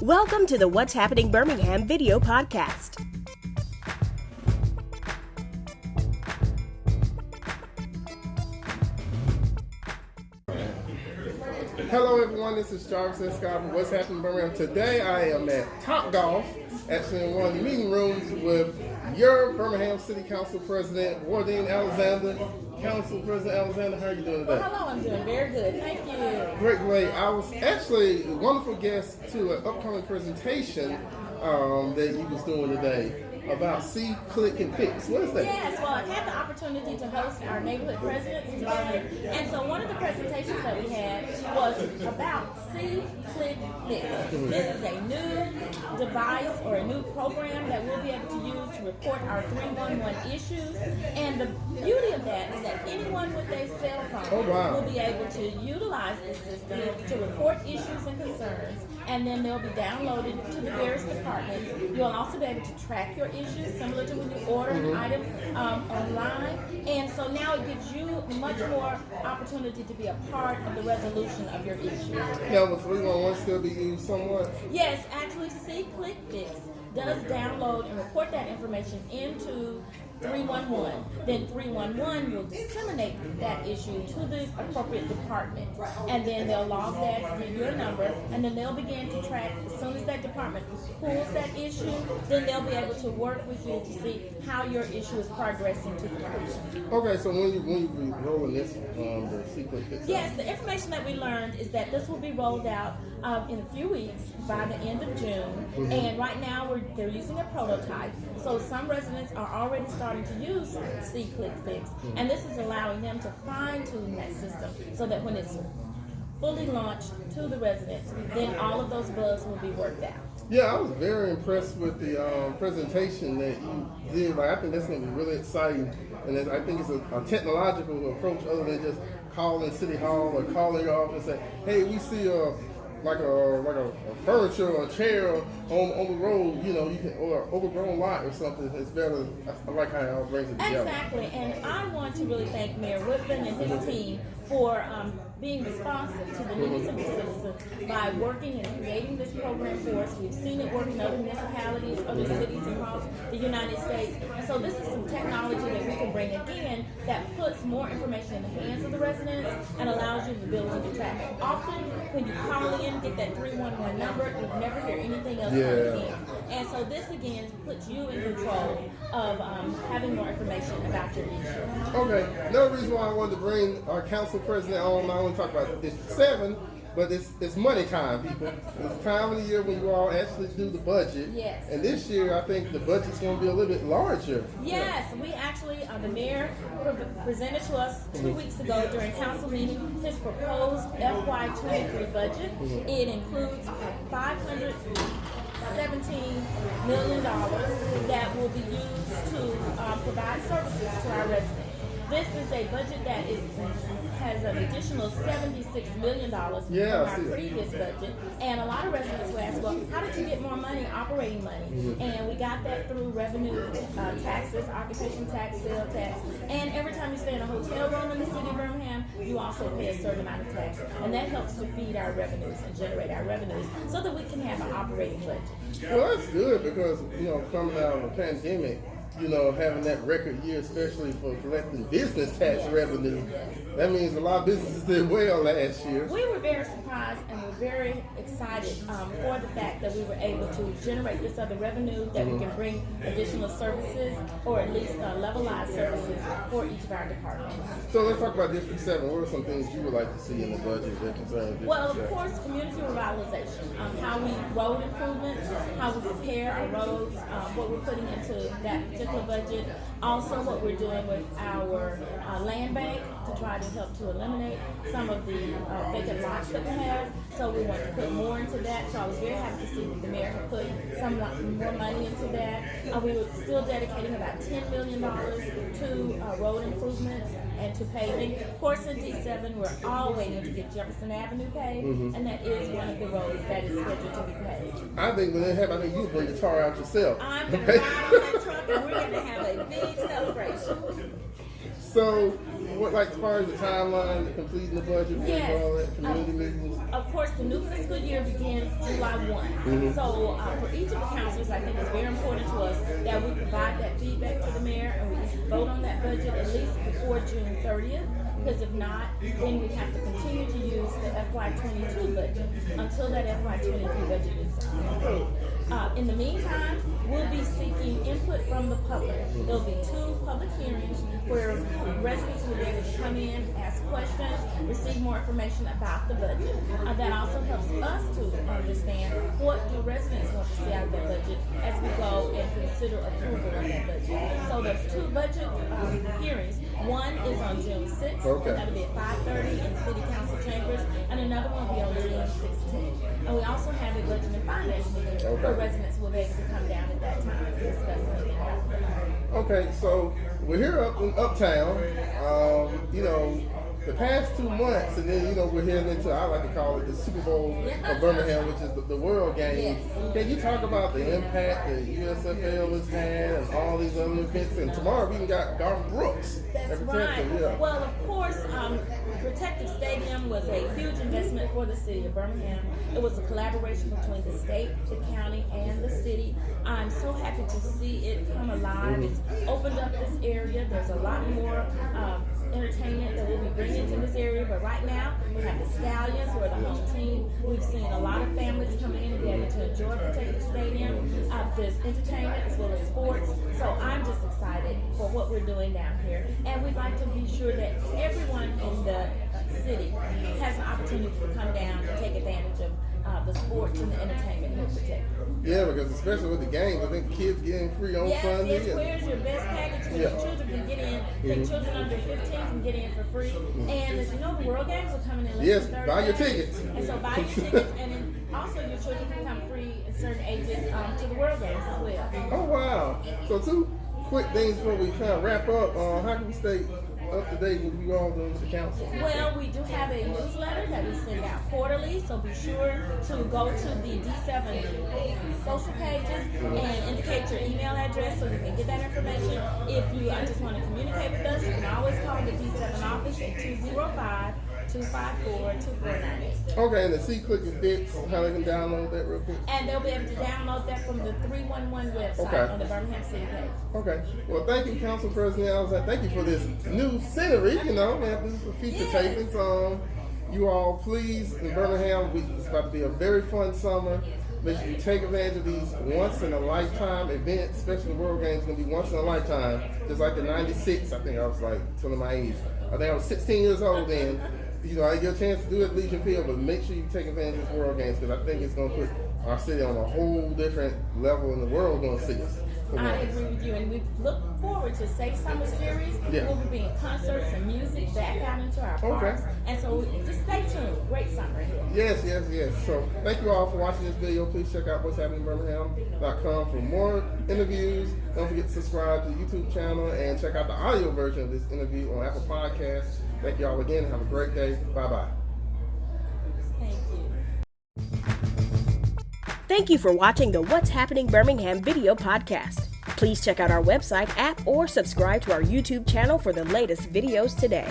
Welcome to the What's Happening Birmingham video podcast. Hello everyone, this is Jarvis S. Scott from What's Happening Birmingham. Today I am at Top Golf, actually in one of the meeting rooms with your Birmingham City Council President, Wardine Alexander. Council President Alexander, how are you doing today? Well, hello, I'm doing very good. Thank you. Great. I was actually a wonderful guest to an upcoming presentation that you was doing today about See, Click, and Fix. What is that? Yes, well, I've had the opportunity to host our neighborhood presidents today, and so one of the presentations that we had was about See, Click, Fix. This is a new device or a new program that we'll be able to use to report our 311 issues, and the beauty of that is that anyone with a cell phone will be able to utilize this system to report issues and concerns, and then they'll be downloaded to the various departments. You'll also be able to track your issues, similar to when you order an item online. And so now it gives you much more opportunity to be a part of the resolution of your issue. Now, will 311 still be used somewhat? Yes, actually, See, Click, Fix does download and report that information into 311. Then 311 will disseminate that issue to the appropriate department, and then they'll log that, give you a number, and then they'll begin to track. As soon as that department pulls that issue, then they'll be able to work with you to see how your issue is progressing to completion. Okay, so when you be rolling this, the sequence fix? Yes, the information that we learned is that this will be rolled out in a few weeks by the end of June, and right now they're using a prototype. So some residents are already starting to use See, Click, Fix, and this is allowing them to fine-tune that system so that when it's fully launched to the residents, then all of those bugs will be worked out. Yeah, I was very impressed with the presentation that you did. Like, I think that's going to be really exciting, and I think it's a technological approach other than just calling City Hall or calling your office and say, hey, we see a furniture or a chair on the road, you know, you can, or an overgrown lot or something. It's better. I like how y'all brings it together. Exactly, and I want to really thank Mayor Woodland and his team for being responsive to the needs of the citizens by working and creating this program for us. We've seen it work in other municipalities, other cities across the United States, and so this is some technology that we can bring again that puts more information in the hands of the residents and allows you the ability to track it. Often, when you call in, get that 311 number, you never hear anything else coming in. And so this again puts you in control of having more information about your issue. Okay, another reason why I wanted to bring our council president on, I want to talk about District 7, but it's money time, people. It's time of the year when you all actually do the budget. Yes. And this year, I think the budget's going to be a little bit larger. Yes, we actually, the mayor presented to us 2 weeks ago during council meeting his proposed FY23 budget. It includes $517 million that will be used to provide services to our residents. This is a budget that has an additional $76 million from our previous budget. And a lot of residents will ask, well, how did you get more money, operating money? And we got that through revenue taxes, occupation tax, sales tax. And every time you stay in a hotel room in the city of Birmingham, you also pay a certain amount of tax. And that helps to feed our revenues and generate our revenues so that we can have an operating budget. Well, that's good because, you know, coming out of the pandemic, you know, having that record year, especially for collecting business tax revenue, that means a lot of businesses did well last year. We were very surprised and we're very excited for the fact that we were able to generate this other revenue, that we can bring additional services or at least levelized services for each of our departments. So let's talk about District 7. What are some things you would like to see in the budget that concern District 7? Well, of course, community revitalization, how we road improvements, how we repair our roads, what we're putting into that particular budget. Also, what we're doing with our land bank to try to help to eliminate some of the vacant lots that we have. So we want to put more into that. So I was very happy to see that the mayor had put some more money into that. We were still dedicating about $10 million to road improvements and to paving. Of course, in D7, we're all waiting to get Jefferson Avenue paved, and that is one of the roads that is scheduled to be paved. I think when that happens, I think you bring the tar out yourself. I'm going to ride on that truck, and we're going to have a big celebration. So, what, like, as far as the timeline, the completing the budget, Yes. all that, community meetings? Of course, the new fiscal year begins July 1. So for each of the councilors, I think it's very important to us that we provide that feedback to the mayor and we vote on that budget at least before June 30th. Because if not, then we have to continue to use the FY22 budget until that FY23 budget is approved. In the meantime, we'll be seeking input from the public. There'll be 2 public hearings where residents will be able to come in, ask questions, receive more information about the budget. That also helps us to understand what do residents want to see out of their budget as we go and consider approval of that budget. So there's 2 budget hearings. One is on June 6th. Okay. That'll be at 5:30 in City Council chambers, and another one will be on June 16th. And we also have a budget and finance meeting where residents will be able to come down at that time and discuss anything about the budget. Okay, so we're here up in Uptown. You know, the past 2 months, and then, you know, we're heading into, I like to call it the Super Bowl of Birmingham, which is the World Games. Yes. Can you talk about the impact that USFL has had and all these other events? And tomorrow we even got Garth Brooks. That's right. Well, of course, Protective Stadium was a huge investment for the city of Birmingham. It was a collaboration between the state, the county, and the city. I'm so happy to see it come alive. It's opened up this area. There's a lot more entertainment that we'll be bringing to this area, but right now we have the Stallions, who are the home team. We've seen a lot of families come in and be able to enjoy Protective Stadium. There's entertainment as well as sports, so I'm just excited for what we're doing down here, and we'd like to be sure that everyone in the city has an opportunity to come down and take advantage of the sports and the entertainment here at Protective. Yeah, because especially with the games, I think kids getting free on Sunday. Yes, where's your best package where your children can get in? I think children under 15 can get in for free. And as you know, the World Games are coming in less than 30 buy your days. tickets. And so buy your tickets, and then also your children can come free at certain ages to the World Games as well. Oh, wow. So 2 quick things before we kind of wrap up. How can we stay up to date with you all doing with the council? Well, we do have a newsletter that we send out quarterly, so be sure to go to the D7 social pages and indicate your email address so you can get that information. If you just want to communicate with us, you can always call the D7 office at 205-254-2498. Okay, and the See, Click, and Fix, how they can download that real quick? And they'll be able to download that from the 311 website on the Birmingham City page. Okay. Well, thank you, Council President Alexander. Thank you for this new scenery. You know, man, this is for feature tapings. You all, please, in Birmingham, it's about to be a very fun summer. Make sure you take advantage of these once-in-a-lifetime events, especially the World Games, going to be once in a lifetime. Just like the 96, I think I was like, telling my age. I think I was 16 years old then. You know, I get a chance to do it at Legion Field, but make sure you take advantage of this World Games because I think it's going to put our city on a whole different level and the world going to see us. I agree with you, and we look forward to Safe Summer Series. We'll be bringing concerts and music back out into our parks, and so just stay tuned. Great summer here. Yes. So thank you all for watching this video. Please check out what's happening in Birmingham.com for more interviews. Don't forget to subscribe to the YouTube channel and check out the audio version of this interview on Apple Podcasts. Thank you all again. Have a great day. Bye-bye. Thank you. Thank you for watching the What's Happening Birmingham video podcast. Please check out our website, app, or subscribe to our YouTube channel for the latest videos today.